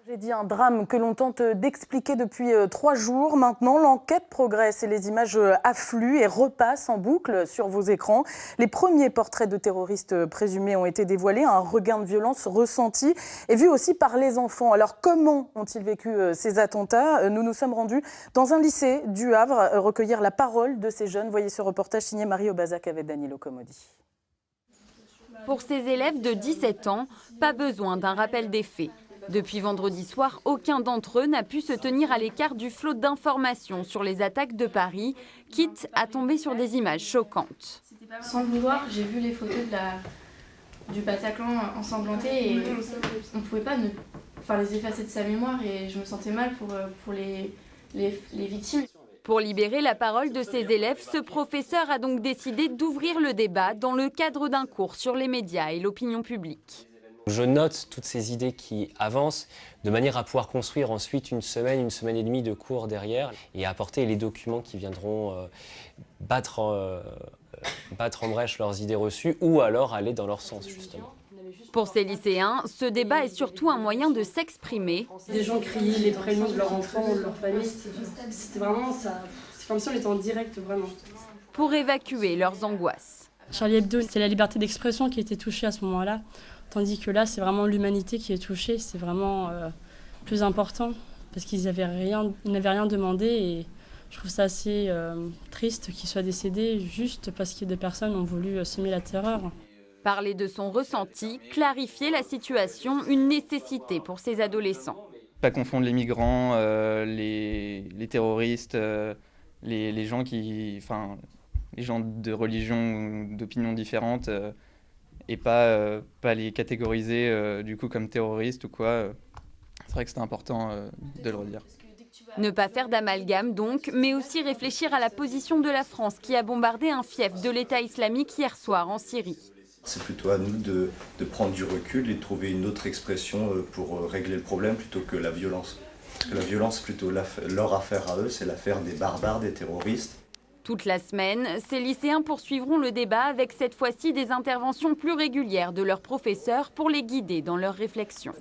J'ai dit un drame que l'on tente d'expliquer depuis 3 jours. Maintenant, l'enquête progresse et les images affluent et repassent en boucle sur vos écrans. Les premiers portraits de terroristes présumés ont été dévoilés. Un regain de violence ressenti et vu aussi par les enfants. Alors, comment ont-ils vécu ces attentats? Nous nous sommes rendus dans un lycée du Havre recueillir la parole de ces jeunes. Voyez ce reportage signé Marie Obazac avec Danilo Comodi. Pour ces élèves de 17 ans, pas besoin d'un rappel des faits. Depuis vendredi soir, aucun d'entre eux n'a pu se tenir à l'écart du flot d'informations sur les attaques de Paris, quitte à tomber sur des images choquantes. Sans le vouloir, j'ai vu les photos du Bataclan ensanglanté et on ne pouvait pas les effacer de sa mémoire et je me sentais mal pour les victimes. Pour libérer la parole de ses élèves, ce professeur a donc décidé d'ouvrir le débat dans le cadre d'un cours sur les médias et l'opinion publique. Je note toutes ces idées qui avancent de manière à pouvoir construire ensuite une semaine et demie de cours derrière et apporter les documents qui viendront battre en brèche leurs idées reçues ou alors aller dans leur sens justement. Pour ces lycéens, ce débat est surtout un moyen de s'exprimer. Des gens crient les prénoms de leurs enfants ou de leur famille, c'était vraiment ça. C'est comme si on était en direct vraiment. Pour évacuer leurs angoisses. Charlie Hebdo, c'est la liberté d'expression qui était touchée à ce moment-là. Tandis que là, c'est vraiment l'humanité qui est touchée, c'est vraiment plus important parce qu'ils n'avaient rien demandé et je trouve ça assez triste qu'ils soient décédés juste parce que des personnes ont voulu semer la terreur. Parler de son ressenti, clarifier la situation, une nécessité pour ces adolescents. Pas confondre les migrants, les terroristes, les gens les gens de religion ou d'opinions différentes. Et pas les catégoriser du coup comme terroristes ou quoi. C'est vrai que c'est important de le redire. Ne pas faire d'amalgame donc, mais aussi réfléchir à la position de la France qui a bombardé un fief de l'État islamique hier soir en Syrie. C'est plutôt à nous de prendre du recul et de trouver une autre expression pour régler le problème plutôt que la violence. Parce que la violence, c'est plutôt leur affaire à eux, c'est l'affaire des barbares, des terroristes. Toute la semaine, ces lycéens poursuivront le débat avec cette fois-ci des interventions plus régulières de leurs professeurs pour les guider dans leurs réflexions.